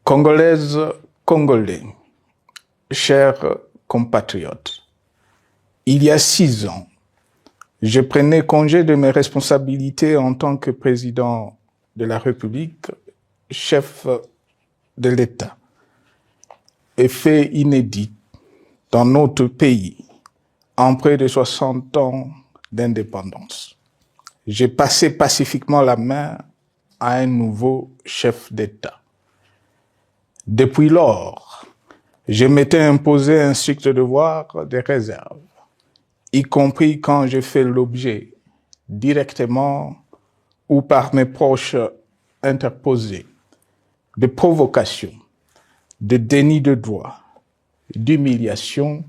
Congolaises, Congolais, chers compatriotes, il y a 6 ans, je prenais congé de mes responsabilités en tant que président de la République, chef de l'État. Et fait inédit dans notre pays, en près de 60 ans d'indépendance. J'ai passé pacifiquement la main à un nouveau chef d'État. Depuis lors, je m'étais imposé un strict devoir de réserve, y compris quand j'ai fait l'objet, directement ou par mes proches interposés, de provocations, de déni de droit, d'humiliation,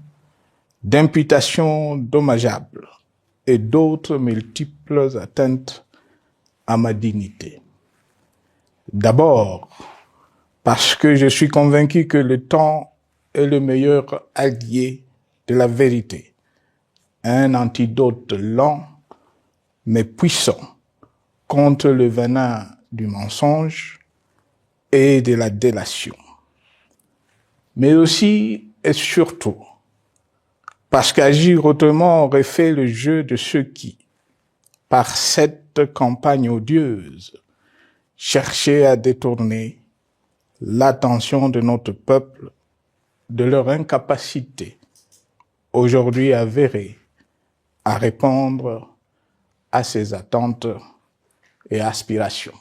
d'imputations dommageables et d'autres multiples atteintes à ma dignité. D'abord, parce que je suis convaincu que le temps est le meilleur allié de la vérité, un antidote lent mais puissant contre le venin du mensonge et de la délation. Mais aussi et surtout parce qu'agir autrement aurait fait le jeu de ceux qui, par cette campagne odieuse, cherchaient à détourner l'attention de notre peuple de leur incapacité, aujourd'hui avérée, à répondre à ses attentes et aspirations.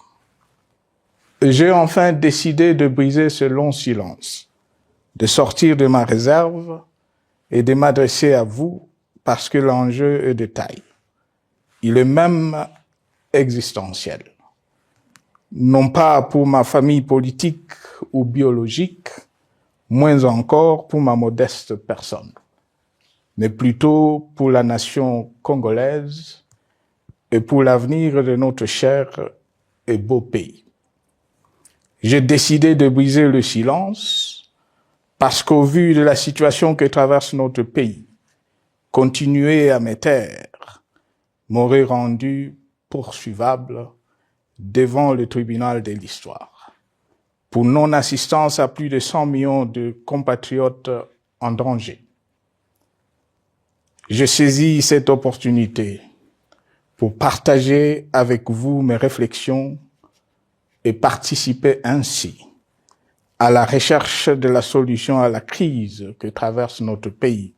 J'ai enfin décidé de briser ce long silence, de sortir de ma réserve et de m'adresser à vous parce que l'enjeu est de taille. Il est même existentiel. Non pas pour ma famille politique ou biologique, moins encore pour ma modeste personne, mais plutôt pour la nation congolaise et pour l'avenir de notre cher et beau pays. J'ai décidé de briser le silence parce qu'au vu de la situation que traverse notre pays, continuer à me taire m'aurait rendu poursuivable devant le tribunal de l'histoire, pour non-assistance à plus de 100 millions de compatriotes en danger. Je saisis cette opportunité pour partager avec vous mes réflexions et participer ainsi à la recherche de la solution à la crise que traverse notre pays,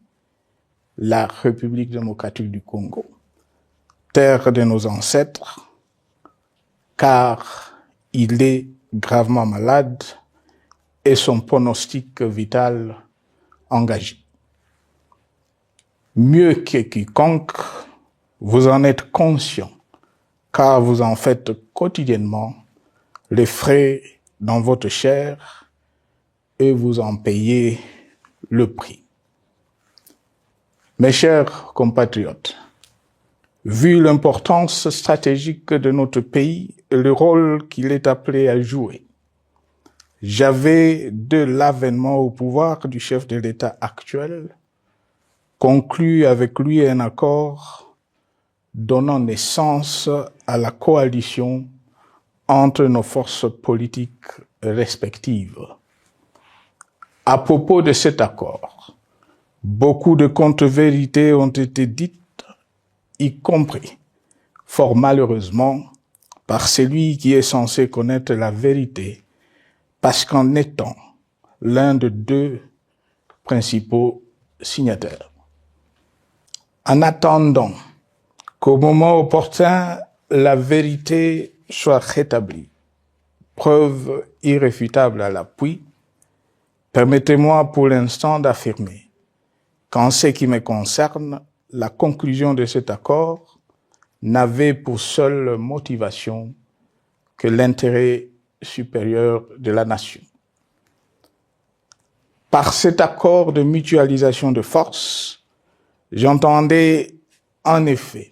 la République démocratique du Congo, terre de nos ancêtres, car il est gravement malade et son pronostic vital engagé. Mieux que quiconque, vous en êtes conscient, car vous en faites quotidiennement les frais dans votre chair et vous en payez le prix. Mes chers compatriotes, vu l'importance stratégique de notre pays et le rôle qu'il est appelé à jouer, j'avais, de l'avènement au pouvoir du chef de l'État actuel, conclu avec lui un accord donnant naissance à la coalition entre nos forces politiques respectives. À propos de cet accord, beaucoup de contre-vérités ont été dites, y compris, fort malheureusement, par celui qui est censé connaître la vérité, parce qu'en étant l'un de 2 principaux signataires. En attendant qu'au moment opportun, la vérité soit rétablie, preuve irréfutable à l'appui, permettez-moi pour l'instant d'affirmer qu'en ce qui me concerne, la conclusion de cet accord n'avait pour seule motivation que l'intérêt supérieur de la nation. Par cet accord de mutualisation de forces, j'entendais en effet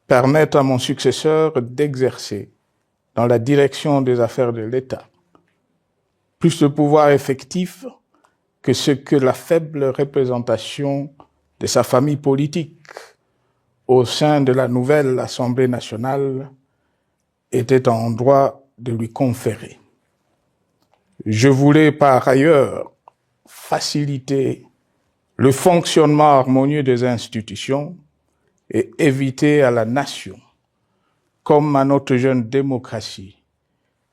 permettre à mon successeur d'exercer dans la direction des affaires de l'État plus de pouvoir effectif que ce que la faible représentation de sa famille politique au sein de la nouvelle Assemblée nationale était en droit de lui conférer. Je voulais par ailleurs faciliter le fonctionnement harmonieux des institutions et éviter à la nation, comme à notre jeune démocratie,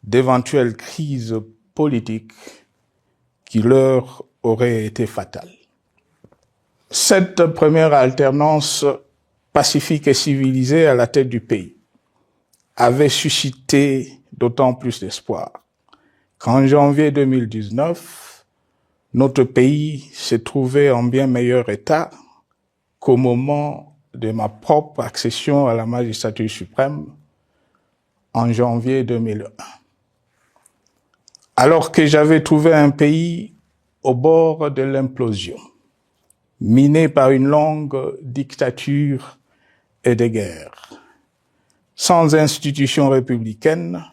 d'éventuelles crises politiques qui leur auraient été fatales. Cette première alternance pacifique et civilisée à la tête du pays avait suscité d'autant plus d'espoir qu'en janvier 2019, notre pays se trouvait en bien meilleur état qu'au moment de ma propre accession à la magistrature suprême en janvier 2001. Alors que j'avais trouvé un pays au bord de l'implosion, miné par une longue dictature et des guerres, sans institutions républicaines,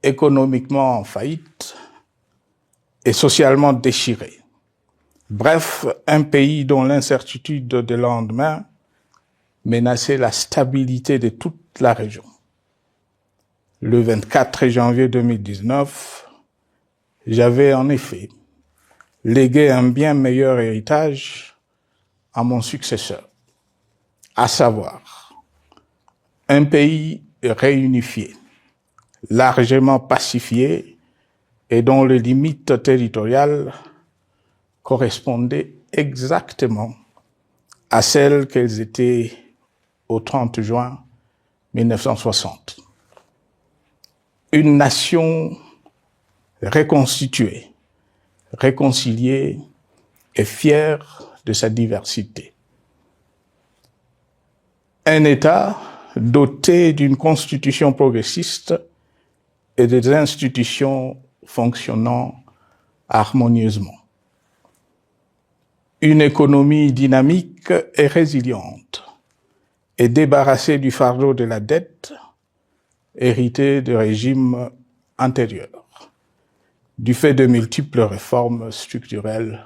économiquement en faillite et socialement déchiré. Bref, un pays dont l'incertitude de lendemain menaçait la stabilité de toute la région. Le 24 janvier 2019, j'avais en effet légué un bien meilleur héritage à mon successeur, à savoir un pays réunifié, largement pacifié et dont les limites territoriales correspondaient exactement à celles qu'elles étaient au 30 juin 1960. Une nation reconstituée, réconciliée et fière de sa diversité. Un État doté d'une constitution progressiste et des institutions fonctionnant harmonieusement. Une économie dynamique et résiliente et débarrassée du fardeau de la dette hérité de régimes antérieurs, du fait de multiples réformes structurelles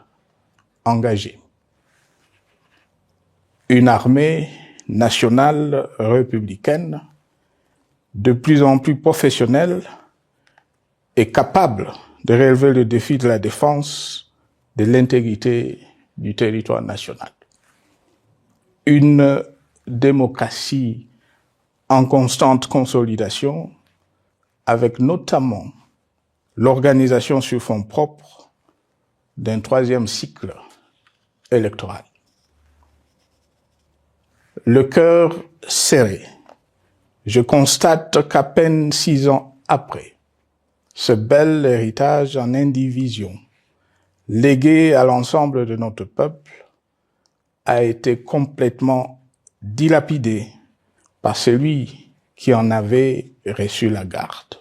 engagées. Une armée nationale républicaine de plus en plus professionnelle et capable de relever le défi de la défense de l'intégrité du territoire national. Une démocratie en constante consolidation, avec notamment l'organisation sur fonds propres d'un troisième cycle électoral. Le cœur serré, je constate qu'à peine 6 ans après, ce bel héritage en indivision, légué à l'ensemble de notre peuple, a été complètement dilapidé par celui qui en avait reçu la garde.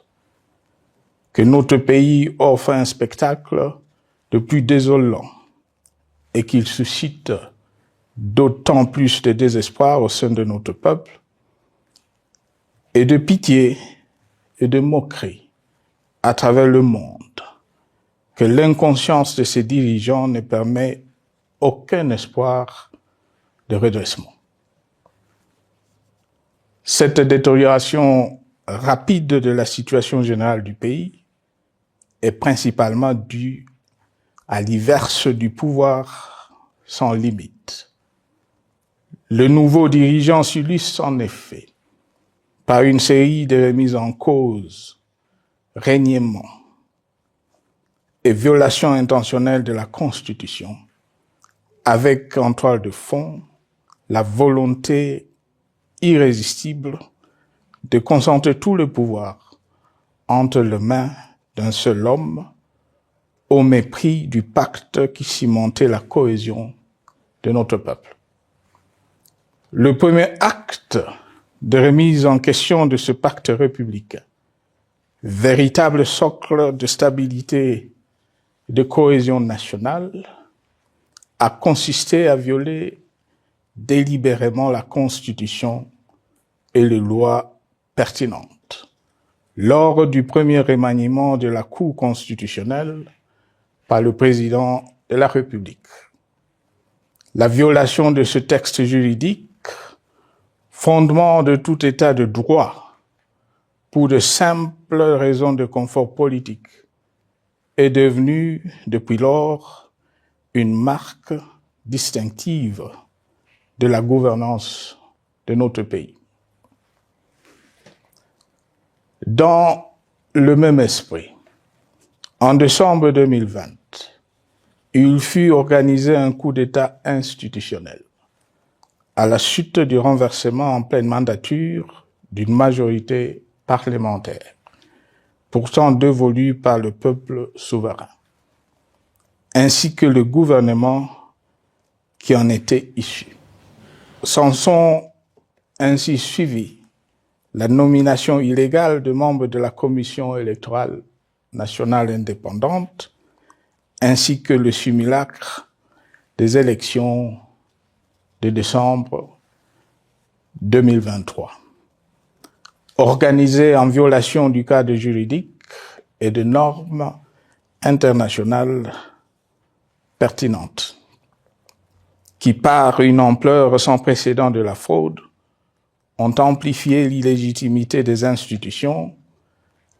Que notre pays offre un spectacle de plus désolant et qu'il suscite d'autant plus de désespoir au sein de notre peuple et de pitié et de moquerie à travers le monde, que l'inconscience de ses dirigeants ne permet aucun espoir de redressement. Cette détérioration rapide de la situation générale du pays est principalement due à l'iverse du pouvoir sans limite. Le nouveau dirigeant s'illustre en effet par une série de remises en cause, reniements et violations intentionnelles de la Constitution, avec en toile de fond la volonté irrésistible de concentrer tout le pouvoir entre les mains d'un seul homme, au mépris du pacte qui cimentait la cohésion de notre peuple. Le premier acte de remise en question de ce pacte républicain, véritable socle de stabilité de cohésion nationale a consisté à violer délibérément la Constitution et les lois pertinentes. Lors du premier remaniement de la Cour constitutionnelle par le président de la République. La violation de ce texte juridique, fondement de tout état de droit, pour de simples raisons de confort politique, est devenue depuis lors une marque distinctive de la gouvernance de notre pays. Dans le même esprit, en décembre 2020, il fut organisé un coup d'État institutionnel à la suite du renversement en pleine mandature d'une majorité parlementaire, pourtant dévolue par le peuple souverain, ainsi que le gouvernement qui en était issu. S'en sont ainsi suivis la nomination illégale de membres de la Commission électorale nationale indépendante, ainsi que le simulacre des élections de décembre 2023, organisées en violation du cadre juridique et de normes internationales pertinentes, qui, par une ampleur sans précédent de la fraude, ont amplifié l'illégitimité des institutions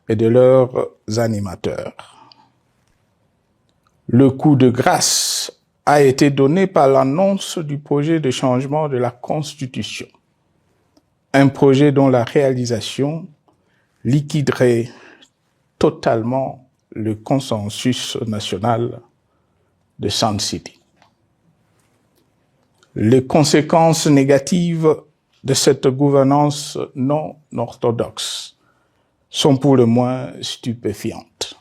et de leurs animateurs. Le coup de grâce a été donné par l'annonce du projet de changement de la Constitution, un projet dont la réalisation liquiderait totalement le consensus national de Sun City. Les conséquences négatives de cette gouvernance non orthodoxe sont pour le moins stupéfiantes.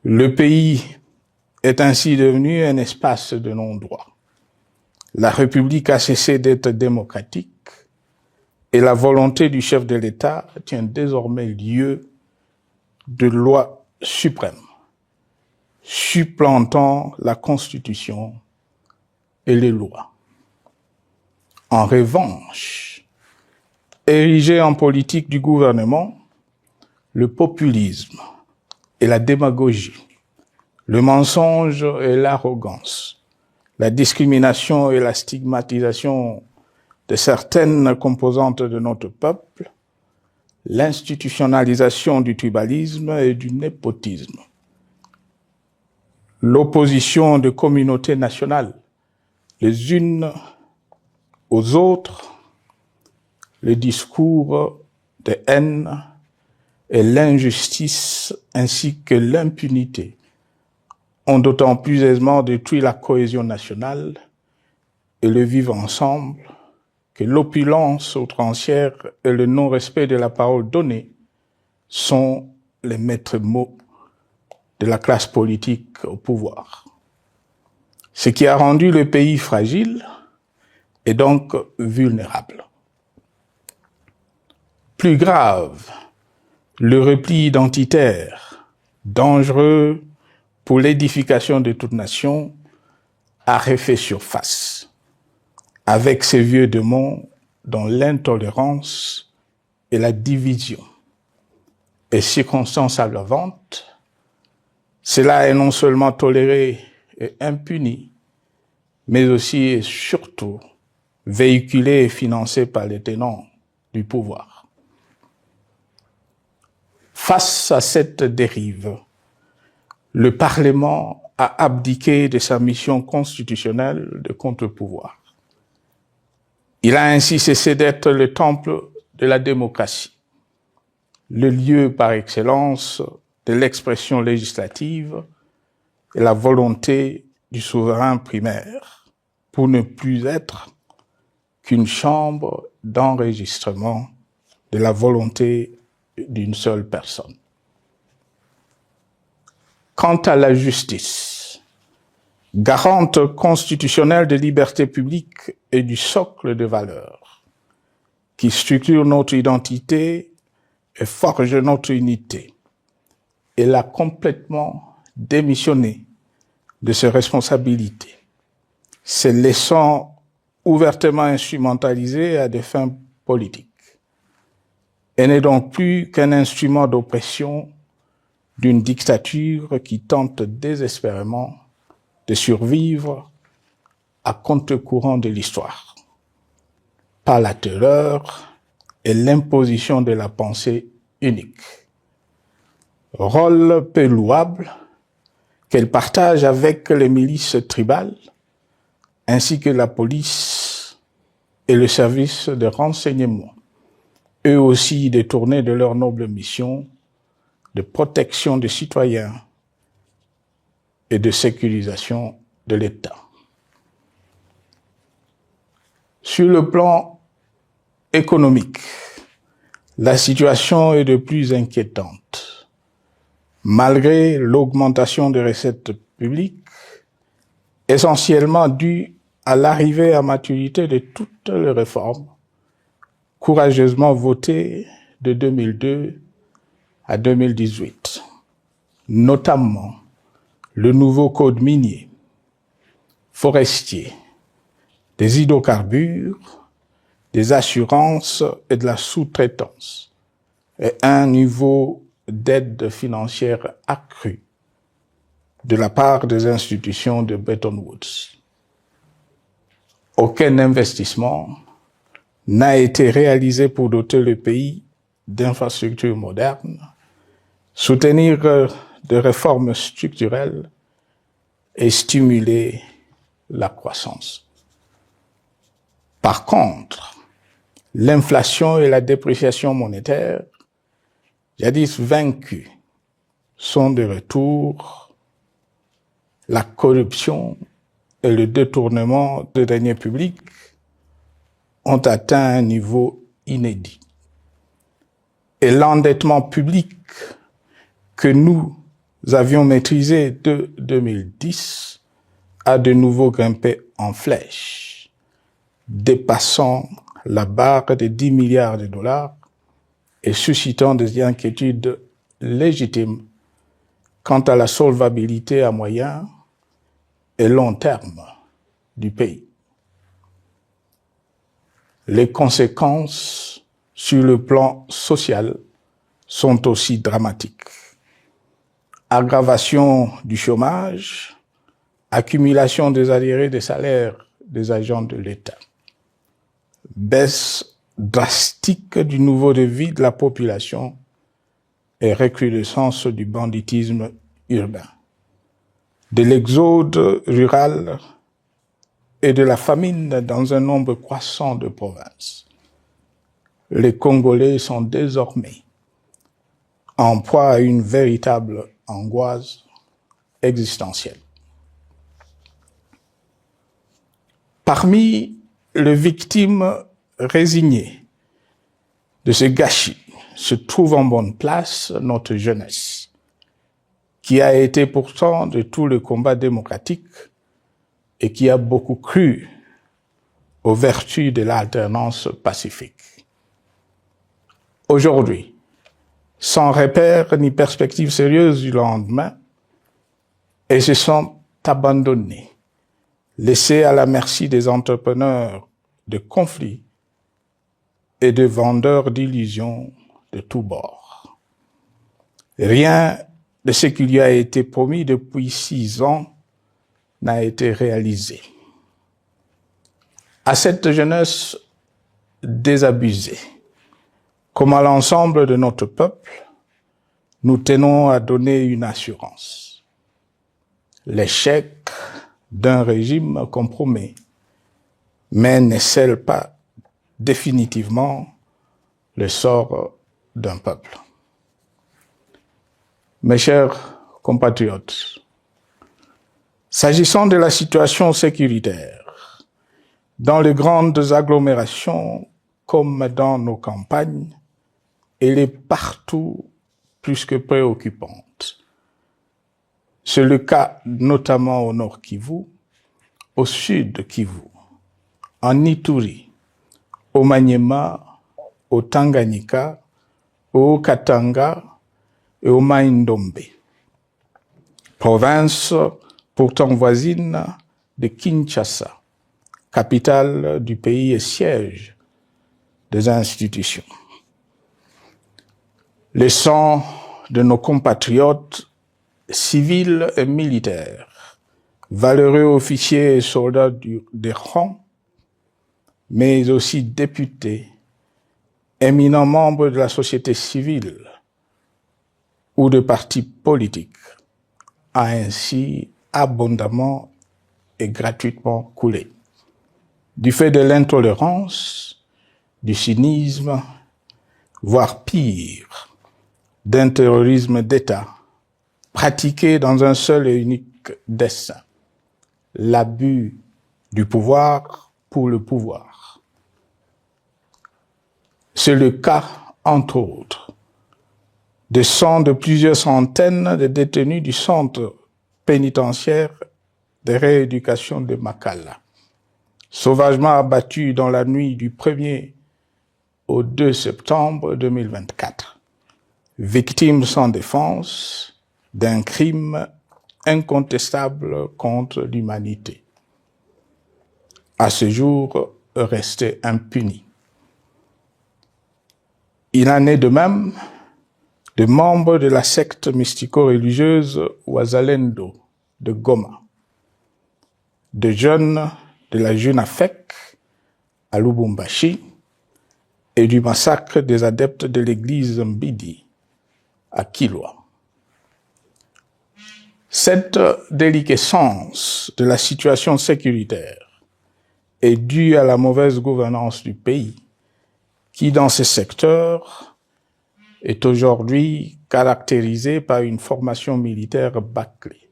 Le pays est ainsi devenu un espace de non-droit. La République a cessé d'être démocratique et la volonté du chef de l'État tient désormais lieu de loi suprême, supplantant la Constitution et les lois. En revanche, érigé en politique du gouvernement, le populisme et la démagogie, le mensonge et l'arrogance, la discrimination et la stigmatisation de certaines composantes de notre peuple, l'institutionnalisation du tribalisme et du népotisme, l'opposition de communautés nationales, les unes aux autres, le discours de haine et l'injustice ainsi que l'impunité ont d'autant plus aisément détruit la cohésion nationale et le vivre ensemble que l'opulence outrancière et le non-respect de la parole donnée sont les maîtres mots de la classe politique au pouvoir. Ce qui a rendu le pays fragile et donc vulnérable. Plus grave, le repli identitaire, dangereux pour l'édification de toute nation, a refait surface, avec ses vieux démons dont l'intolérance et la division est circonstance aggravante. Cela est non seulement toléré et impuni, mais aussi et surtout véhiculé et financé par les tenants du pouvoir. Face à cette dérive, le Parlement a abdiqué de sa mission constitutionnelle de contre-pouvoir. Il a ainsi cessé d'être le temple de la démocratie, le lieu par excellence de l'expression législative et la volonté du souverain primaire, pour ne plus être qu'une chambre d'enregistrement de la volonté d'une seule personne. Quant à la justice, garante constitutionnelle des libertés publiques et du socle de valeurs, qui structure notre identité et forge notre unité, elle a complètement démissionner de ses responsabilités, se laissant ouvertement instrumentaliser à des fins politiques, et n'est donc plus qu'un instrument d'oppression d'une dictature qui tente désespérément de survivre à contre-courant de l'histoire, par la terreur et l'imposition de la pensée unique. Rôle peu louable qu'elle partage avec les milices tribales, ainsi que la police et le service de renseignement, eux aussi détournés de leur noble mission de protection des citoyens et de sécurisation de l'État. Sur le plan économique, la situation est de plus inquiétante. Malgré l'augmentation des recettes publiques, essentiellement due à l'arrivée à maturité de toutes les réformes courageusement votées de 2002 à 2018, notamment le nouveau code minier, forestier, des hydrocarbures, des assurances et de la sous-traitance, et un niveau d'aide financière accrue de la part des institutions de Bretton Woods. Aucun investissement n'a été réalisé pour doter le pays d'infrastructures modernes, soutenir des réformes structurelles et stimuler la croissance. Par contre, l'inflation et la dépréciation monétaire, jadis vaincues, sont de retour. La corruption et le détournement de deniers publics ont atteint un niveau inédit. Et l'endettement public que nous avions maîtrisé de 2010 a de nouveau grimpé en flèche, dépassant la barre des 10 milliards de dollars et suscitant des inquiétudes légitimes quant à la solvabilité à moyen et long terme du pays. Les conséquences sur le plan social sont aussi dramatiques. Aggravation du chômage, accumulation des arriérés des salaires des agents de l'État, baisse drastique du niveau de vie de la population et recrudescence du banditisme urbain, de l'exode rural et de la famine dans un nombre croissant de provinces. Les Congolais sont désormais en proie à une véritable angoisse existentielle. Parmi les victimes résignées de ce gâchis se trouve en bonne place notre jeunesse, qui a été pourtant de tout le combat démocratique et qui a beaucoup cru aux vertus de l'alternance pacifique. Aujourd'hui, sans repère ni perspective sérieuse du lendemain, et se sont abandonnés, laissés à la merci des entrepreneurs de conflits et de vendeurs d'illusions de tous bords. Rien de ce qui lui a été promis depuis 6 ans n'a été réalisé. À cette jeunesse désabusée, comme à l'ensemble de notre peuple, nous tenons à donner une assurance. L'échec d'un régime compromet, mais ne scelle pas définitivement le sort d'un peuple. Mes chers compatriotes, s'agissant de la situation sécuritaire, dans les grandes agglomérations comme dans nos campagnes, elle est partout plus que préoccupante. C'est le cas notamment au nord Kivu, au sud Kivu, en Ituri, au Maniema, au Tanganyika, au Katanga et au Mai-Ndombe. province pourtant voisine de Kinshasa, capitale du pays et siège des institutions. Le sang de nos compatriotes civils et militaires, valeureux officiers et soldats des rangs, mais aussi députés, éminents membres de la société civile ou de partis politiques, a ainsi abondamment et gratuitement coulé. Du fait de l'intolérance, du cynisme, voire pire, d'un terrorisme d'État pratiqué dans un seul et unique dessein, l'abus du pouvoir pour le pouvoir. C'est le cas, entre autres, des sang de plusieurs centaines de détenus du centre pénitentiaire de rééducation de Makala, sauvagement abattus dans la nuit du 1er au 2 septembre 2024, victimes sans défense d'un crime incontestable contre l'humanité, à ce jour resté impuni. Il en est de même de membres de la secte mystico-religieuse Wazalendo de Goma, de jeunes de la Junafek à Lubumbashi et du massacre des adeptes de l'église Mbidi à Kilwa. Cette déliquescence de la situation sécuritaire est due à la mauvaise gouvernance du pays qui, dans ces secteurs, est aujourd'hui caractérisé par une formation militaire bâclée,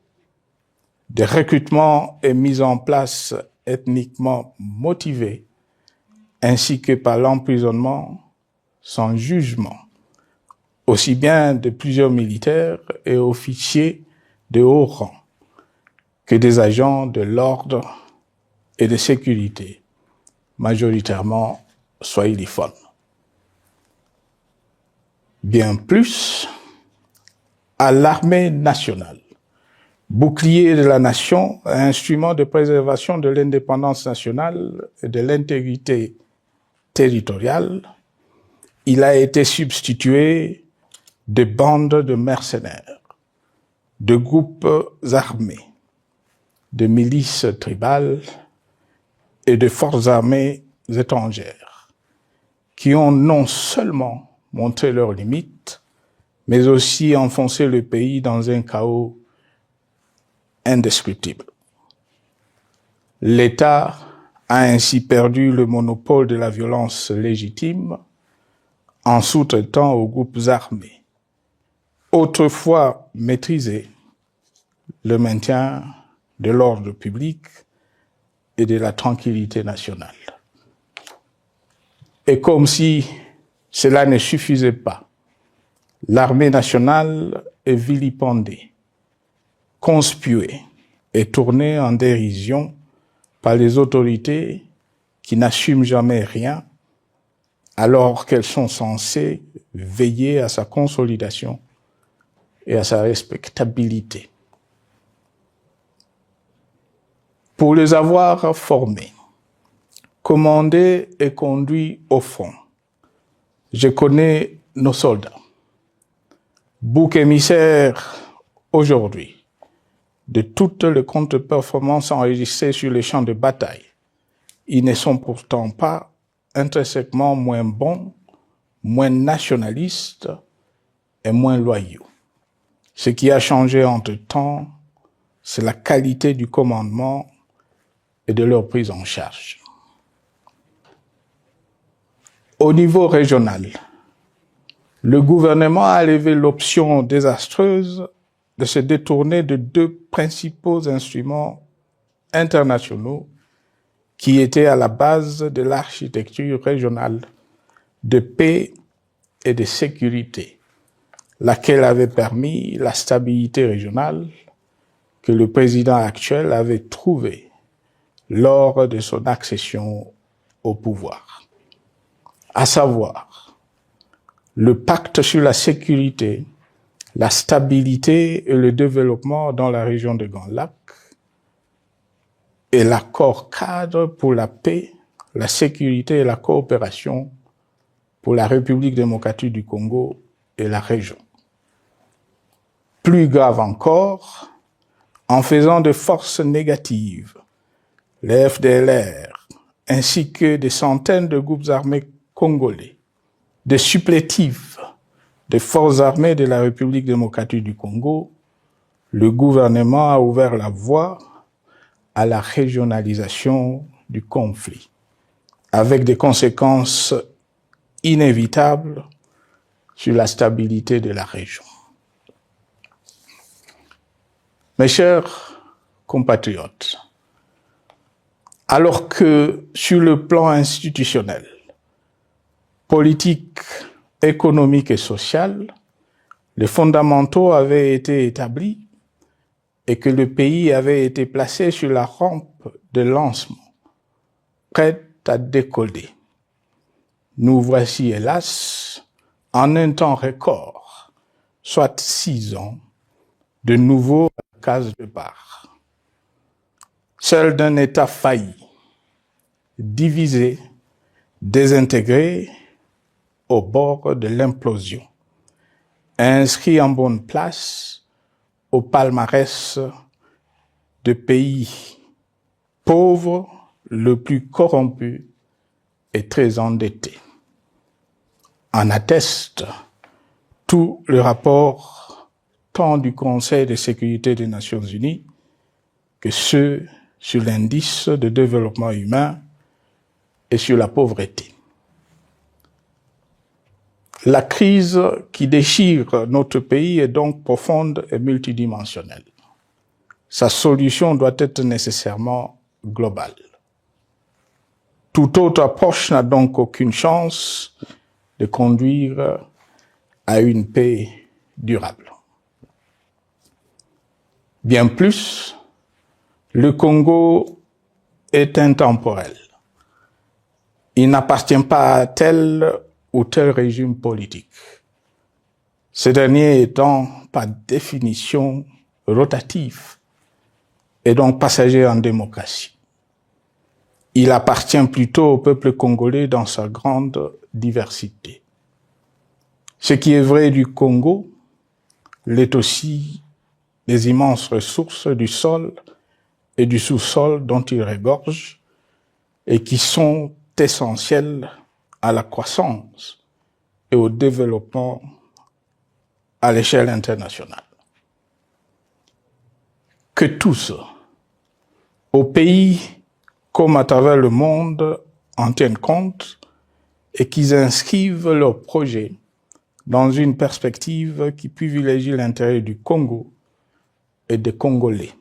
des recrutements et mises en place ethniquement motivés, ainsi que par l'emprisonnement sans jugement, aussi bien de plusieurs militaires et officiers de haut rang que des agents de l'ordre et de sécurité, majoritairement swahiliphones. Bien plus, à l'armée nationale, bouclier de la nation, instrument de préservation de l'indépendance nationale et de l'intégrité territoriale, il a été substitué de bandes de mercenaires, de groupes armés, de milices tribales et de forces armées étrangères, qui ont non seulement montré leurs limites, mais aussi enfoncé le pays dans un chaos indescriptible. L'État a ainsi perdu le monopole de la violence légitime en sous-traitant aux groupes armés, autrefois maîtrisés, le maintien de l'ordre public et de la tranquillité nationale. Et comme si cela ne suffisait pas, l'armée nationale est vilipendée, conspuée et tournée en dérision par les autorités qui n'assument jamais rien alors qu'elles sont censées veiller à sa consolidation et à sa respectabilité. Pour les avoir formés, commandés et conduits au front, je connais nos soldats, boucs émissaires aujourd'hui de toutes les contre-performances enregistrées sur les champs de bataille. Ils ne sont pourtant pas intrinsèquement moins bons, moins nationalistes et moins loyaux. Ce qui a changé entre-temps, c'est la qualité du commandement et de leur prise en charge. Au niveau régional, le gouvernement a levé l'option désastreuse de se détourner de deux principaux instruments internationaux qui étaient à la base de l'architecture régionale de paix et de sécurité, laquelle avait permis la stabilité régionale que le président actuel avait trouvée lors de son accession au pouvoir, à savoir le pacte sur la sécurité, la stabilité et le développement dans la région de Grand Lac et l'accord cadre pour la paix, la sécurité et la coopération pour la République démocratique du Congo et la région. Plus grave encore, en faisant de forces négatives, les FDLR, ainsi que des centaines de groupes armés congolais, des supplétifs des forces armées de la République démocratique du Congo, le gouvernement a ouvert la voie à la régionalisation du conflit, avec des conséquences inévitables sur la stabilité de la région. Mes chers compatriotes, alors que sur le plan institutionnel, politique, économique et social, les fondamentaux avaient été établis et que le pays avait été placé sur la rampe de lancement, prêt à décoller. Nous voici, hélas, en un temps record, soit 6 ans, de nouveau à la case de départ. Seul d'un État failli, divisé, désintégré, au bord de l'implosion, inscrit en bonne place au palmarès de pays pauvres, le plus corrompu et très endetté. En atteste tout le rapport tant du Conseil de sécurité des Nations Unies que ceux sur l'indice de développement humain et sur la pauvreté. La crise qui déchire notre pays est donc profonde et multidimensionnelle. Sa solution doit être nécessairement globale. Toute autre approche n'a donc aucune chance de conduire à une paix durable. Bien plus, le Congo est intemporel. Il n'appartient pas à tel ou tel régime politique. Ce dernier étant par définition rotatif et donc passager en démocratie. Il appartient plutôt au peuple congolais dans sa grande diversité. Ce qui est vrai du Congo l'est aussi des immenses ressources du sol et du sous-sol dont il regorge et qui sont essentielles à la croissance et au développement à l'échelle internationale. Que tous, au pays comme à travers le monde, en tiennent compte et qu'ils inscrivent leurs projets dans une perspective qui privilégie l'intérêt du Congo et des Congolais,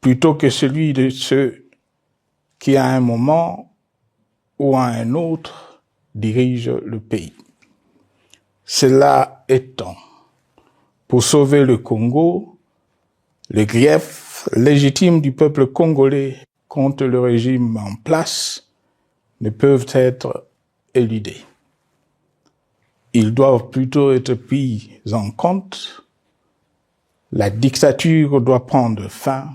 plutôt que celui de ceux qui, à un moment ou à un autre, dirigent le pays. Cela étant, pour sauver le Congo, les griefs légitimes du peuple congolais contre le régime en place ne peuvent être éludés. Ils doivent plutôt être pris en compte. La dictature doit prendre fin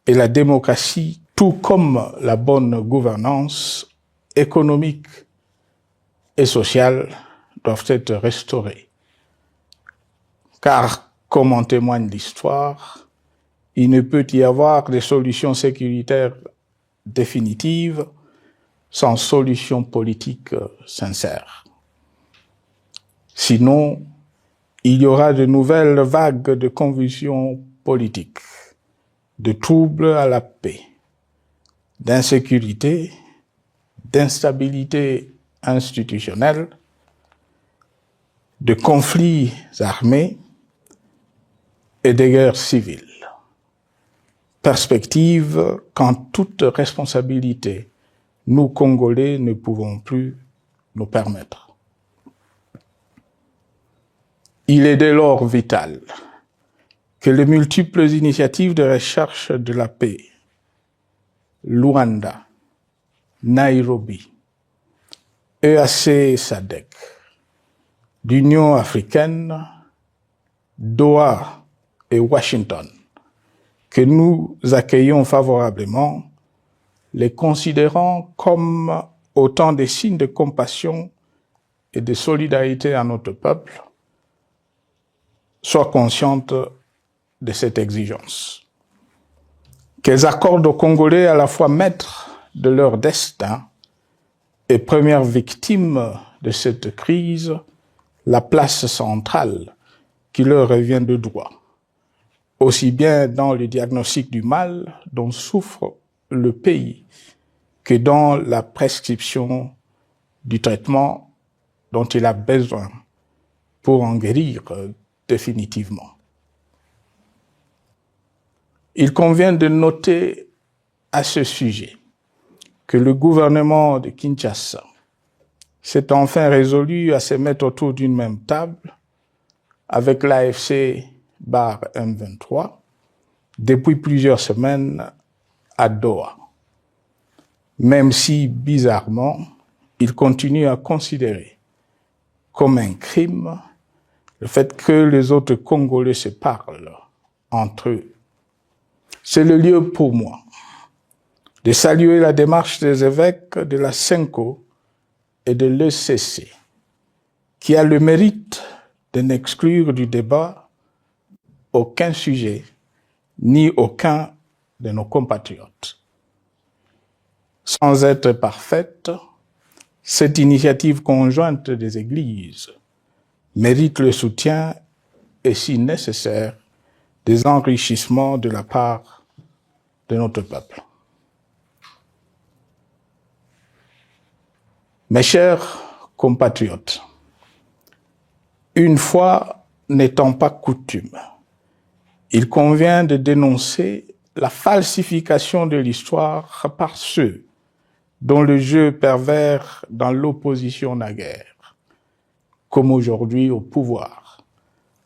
et la démocratie, tout comme la bonne gouvernance économique et sociale, doivent être restaurées. Car, comme en témoigne l'histoire, il ne peut y avoir de solutions sécuritaires définitives sans solution politique sincère. Sinon, il y aura de nouvelles vagues de convulsions politiques, de troubles à la paix, d'insécurité, d'instabilité institutionnelle, de conflits armés et de guerres civiles. Perspective qu'en toute responsabilité, nous, Congolais, ne pouvons plus nous permettre. Il est dès lors vital que les multiples initiatives de recherche de la paix, Luanda, Nairobi, EAC-SADC, l'Union africaine Doha et Washington, que nous accueillons favorablement, les considérant comme autant des signes de compassion et de solidarité à notre peuple, soient conscientes de cette exigence. Qu'elles accordent aux Congolais à la fois maîtres de leur destin et premières victimes de cette crise la place centrale qui leur revient de droit, aussi bien dans le diagnostic du mal dont souffre le pays que dans la prescription du traitement dont il a besoin pour en guérir définitivement. Il convient de noter à ce sujet que le gouvernement de Kinshasa s'est enfin résolu à se mettre autour d'une même table avec l'AFC/M23 depuis plusieurs semaines à Doha, même si, bizarrement, il continue à considérer comme un crime le fait que les autres Congolais se parlent entre eux. C'est le lieu pour moi de saluer la démarche des évêques de la CENCO et de l'ECC, qui a le mérite de n'exclure du débat aucun sujet, ni aucun de nos compatriotes. Sans être parfaite, cette initiative conjointe des Églises mérite le soutien et, si nécessaire, des enrichissements de la part de notre peuple. Mes chers compatriotes, une fois n'étant pas coutume, il convient de dénoncer la falsification de l'histoire par ceux dont le jeu pervers dans l'opposition naguère, comme aujourd'hui au pouvoir,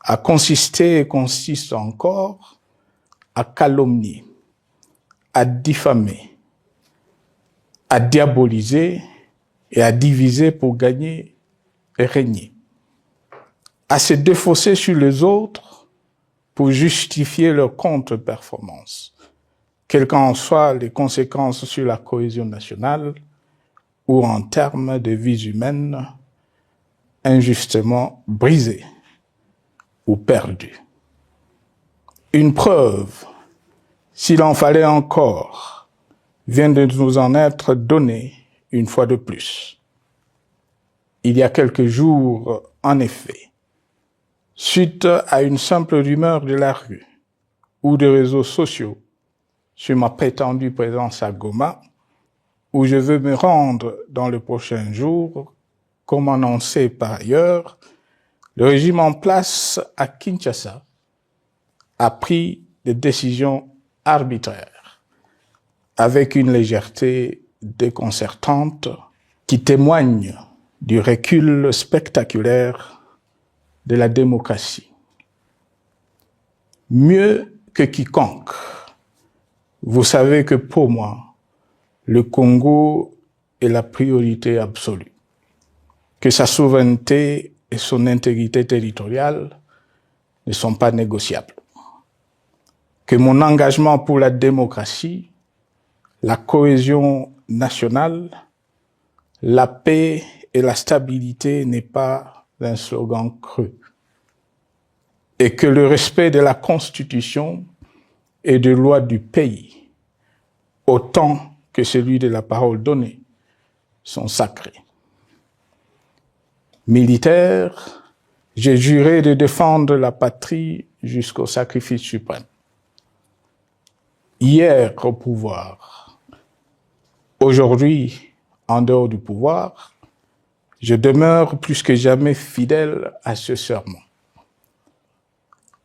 a consisté et consiste encore à calomnier, à diffamer, à diaboliser et à diviser pour gagner et régner, à se défausser sur les autres pour justifier leur contre-performance, quelles qu'en soient les conséquences sur la cohésion nationale ou en termes de vies humaines injustement brisées ou perdues. Une preuve, s'il en fallait encore, vient de nous en être donnée une fois de plus. Il y a quelques jours, en effet, suite à une simple rumeur de la rue ou des réseaux sociaux sur ma prétendue présence à Goma, où je veux me rendre dans le prochain jour, comme annoncé par ailleurs, le régime en place à Kinshasa a pris des décisions arbitraires, avec une légèreté déconcertante qui témoigne du recul spectaculaire de la démocratie. Mieux que quiconque, vous savez que pour moi, le Congo est la priorité absolue, que sa souveraineté et son intégrité territoriale ne sont pas négociables, que mon engagement pour la démocratie, la cohésion nationale, la paix et la stabilité n'est pas un slogan creux, et que le respect de la Constitution et des lois du pays, autant que celui de la parole donnée, sont sacrés. Militaire, j'ai juré de défendre la patrie jusqu'au sacrifice suprême. Hier au pouvoir, aujourd'hui en dehors du pouvoir, je demeure plus que jamais fidèle à ce serment.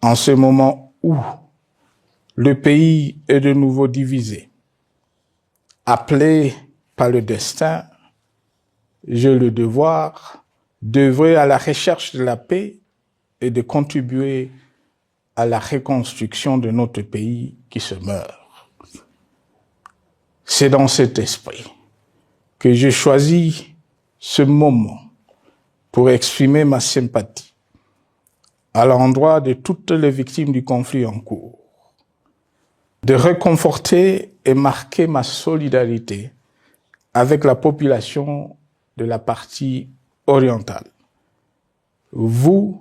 En ce moment où le pays est de nouveau divisé, appelé par le destin, j'ai le devoir d'œuvrer à la recherche de la paix et de contribuer à la reconstruction de notre pays qui se meurt. C'est dans cet esprit que j'ai choisi ce moment pour exprimer ma sympathie à l'endroit de toutes les victimes du conflit en cours, de réconforter et marquer ma solidarité avec la population de la partie orientale. Vous,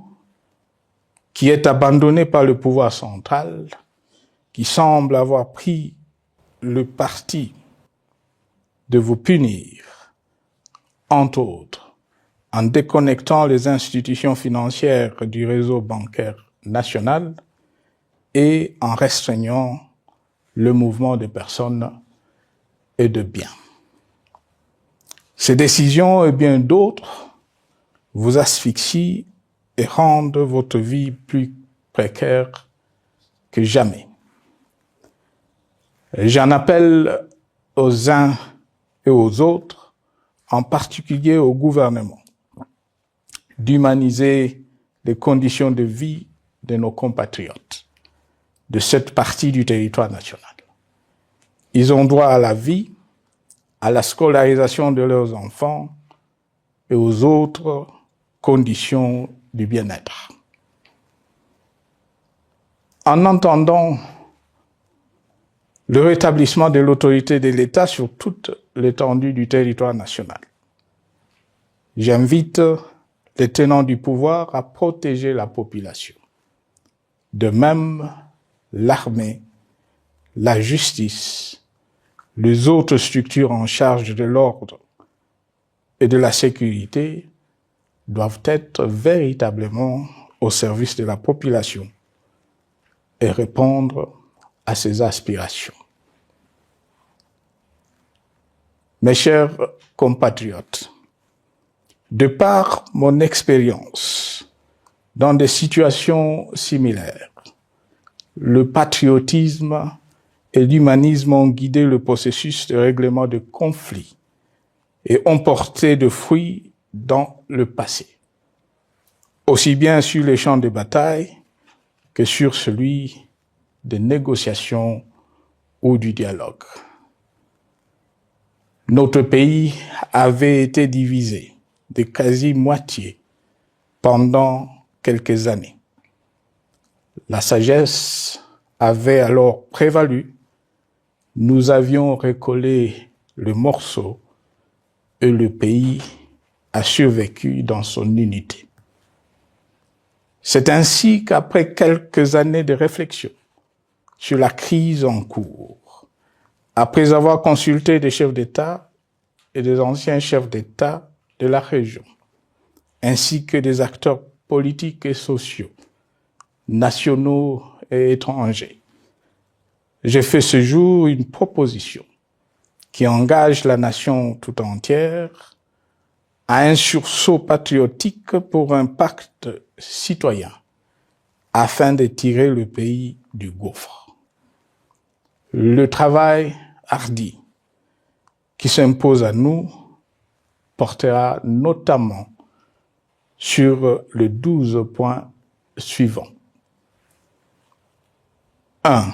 qui êtes abandonnés par le pouvoir central, qui semble avoir pris le parti de vous punir, entre autres, en déconnectant les institutions financières du réseau bancaire national et en restreignant le mouvement de personnes et de biens. Ces décisions et bien d'autres vous asphyxient et rendent votre vie plus précaire que jamais. J'en appelle aux uns et aux autres, en particulier au gouvernement, d'humaniser les conditions de vie de nos compatriotes de cette partie du territoire national. Ils ont droit à la vie, à la scolarisation de leurs enfants et aux autres conditions du bien-être. En entendant le rétablissement de l'autorité de l'État sur toute l'étendue du territoire national, j'invite les tenants du pouvoir à protéger la population. De même, l'armée, la justice, les autres structures en charge de l'ordre et de la sécurité doivent être véritablement au service de la population et répondre à ses aspirations. Mes chers compatriotes, de par mon expérience dans des situations similaires, le patriotisme et l'humanisme ont guidé le processus de règlement de conflits et ont porté de fruits dans le passé, aussi bien sur les champs de bataille que sur celui des négociations ou du dialogue. Notre pays avait été divisé de quasi-moitié pendant quelques années. La sagesse avait alors prévalu. Nous avions recollé le morceau et le pays a survécu dans son unité. C'est ainsi qu'après quelques années de réflexion sur la crise en cours, après avoir consulté des chefs d'État et des anciens chefs d'État de la région, ainsi que des acteurs politiques et sociaux, nationaux et étrangers, j'ai fait ce jour une proposition qui engage la nation tout entière à un sursaut patriotique pour un pacte citoyen afin de tirer le pays du gouffre. Le travail hardi qui s'impose à nous portera notamment sur les 12 points suivants. 1.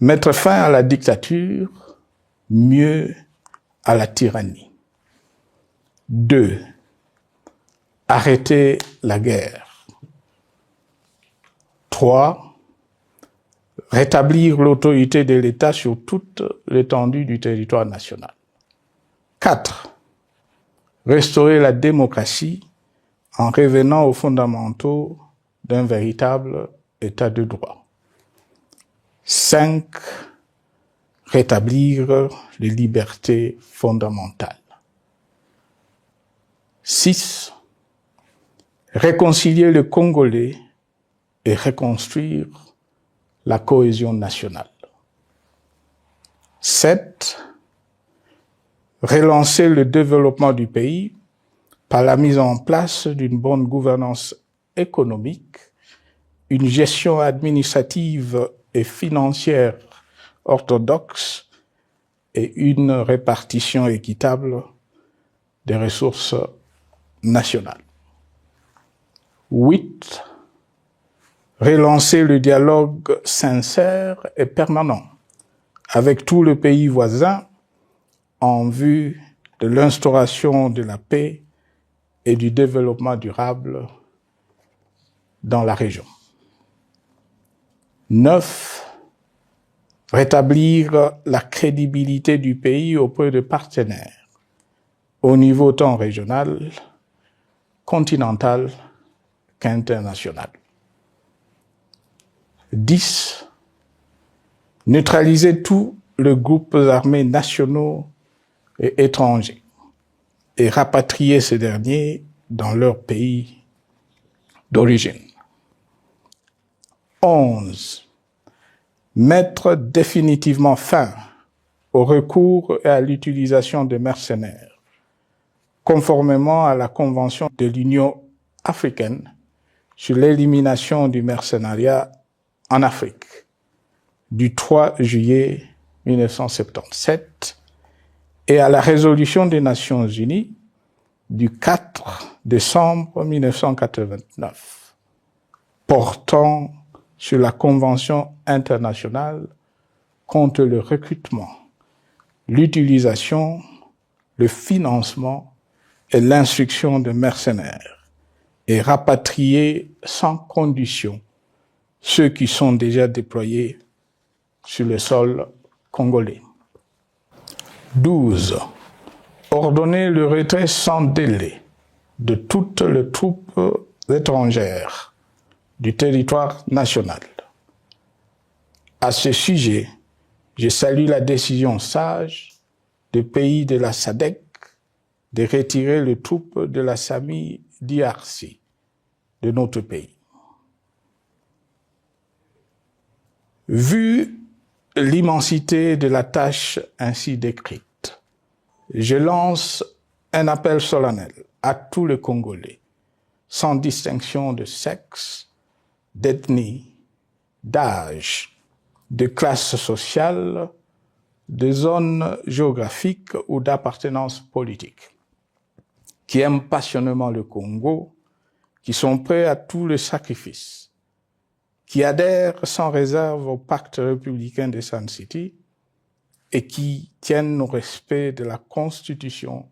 Mettre fin à la dictature, mieux à la tyrannie. 2. Arrêter la guerre. 3. Rétablir l'autorité de l'État sur toute l'étendue du territoire national. 4. Restaurer la démocratie en revenant aux fondamentaux d'un véritable État de droit. 5. Rétablir les libertés fondamentales. 6. Réconcilier le Congolais et reconstruire la cohésion nationale. 7. Relancer le développement du pays par la mise en place d'une bonne gouvernance économique, une gestion administrative et financière orthodoxe et une répartition équitable des ressources nationales. 8. Relancer le dialogue sincère et permanent avec tous les pays voisins en vue de l'instauration de la paix et du développement durable dans la région. 9. Rétablir la crédibilité du pays auprès de partenaires au niveau tant régional, continental qu'international. 10. Neutraliser tous les groupes armés nationaux et étrangers et rapatrier ces derniers dans leur pays d'origine. 11. Mettre définitivement fin au recours et à l'utilisation de mercenaires, conformément à la Convention de l'Union africaine sur l'élimination du mercenariat en Afrique du 3 juillet 1977 et à la résolution des Nations Unies du 4 décembre 1989 portant sur la Convention internationale contre le recrutement, l'utilisation, le financement et l'instruction de mercenaires et rapatrier sans condition ceux qui sont déjà déployés sur le sol congolais. 12. Ordonner le retrait sans délai de toutes les troupes étrangères du territoire national. À ce sujet, je salue la décision sage des pays de la SADC de retirer les troupes de la SAMI DRC de notre pays. Vu l'immensité de la tâche ainsi décrite, je lance un appel solennel à tous les Congolais, sans distinction de sexe, d'ethnie, d'âge, de classe sociale, de zone géographique ou d'appartenance politique, qui aiment passionnément le Congo, qui sont prêts à tous les sacrifices, qui adhèrent sans réserve au pacte républicain de Sun City et qui tiennent au respect de la Constitution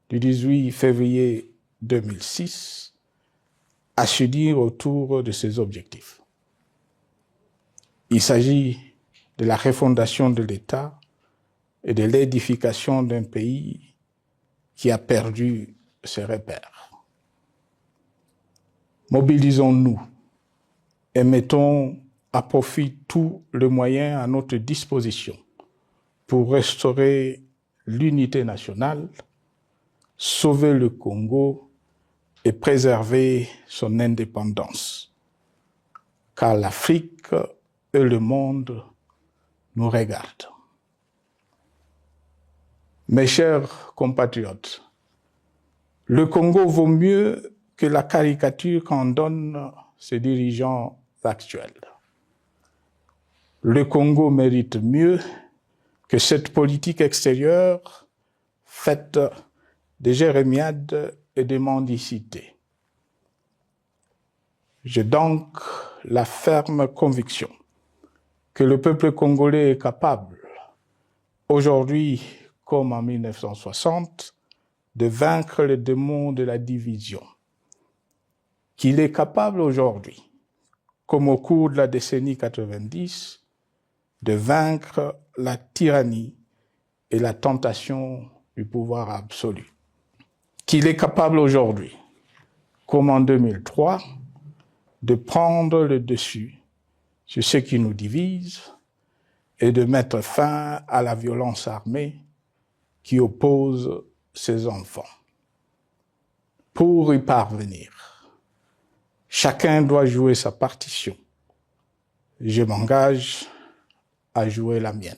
du 18 février 2006, à se dire autour de ces objectifs. Il s'agit de la refondation de l'État et de l'édification d'un pays qui a perdu ses repères. Mobilisons-nous et mettons à profit tous les moyens à notre disposition pour restaurer l'unité nationale, sauver le Congo et préserver son indépendance, car l'Afrique et le monde nous regardent. Mes chers compatriotes, le Congo vaut mieux que la caricature qu'en donnent ses dirigeants actuels. Le Congo mérite mieux que cette politique extérieure faite de jérémiades et de mendicité. J'ai donc la ferme conviction que le peuple congolais est capable, aujourd'hui comme en 1960, de vaincre le démon de la division, qu'il est capable aujourd'hui, comme au cours de la décennie 90, de vaincre la tyrannie et la tentation du pouvoir absolu. Qu'il est capable aujourd'hui, comme en 2003, de prendre le dessus sur ce qui nous divise et de mettre fin à la violence armée qui oppose ses enfants. Pour y parvenir, chacun doit jouer sa partition. Je m'engage à jouer la mienne.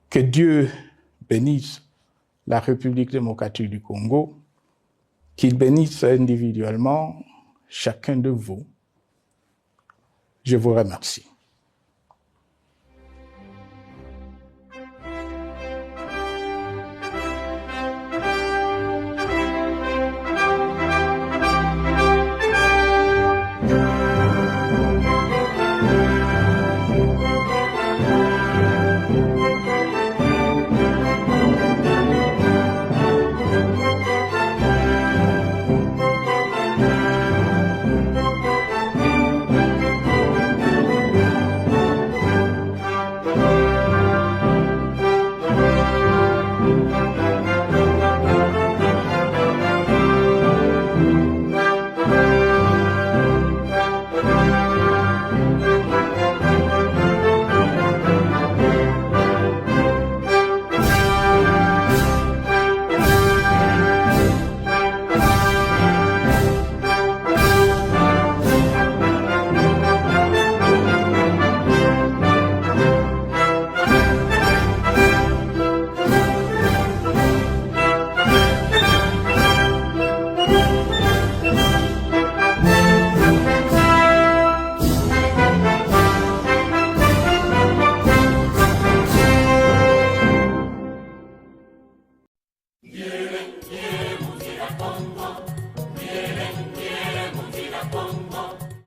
Que Dieu bénisse la République démocratique du Congo, qu'il bénisse individuellement chacun de vous. Je vous remercie.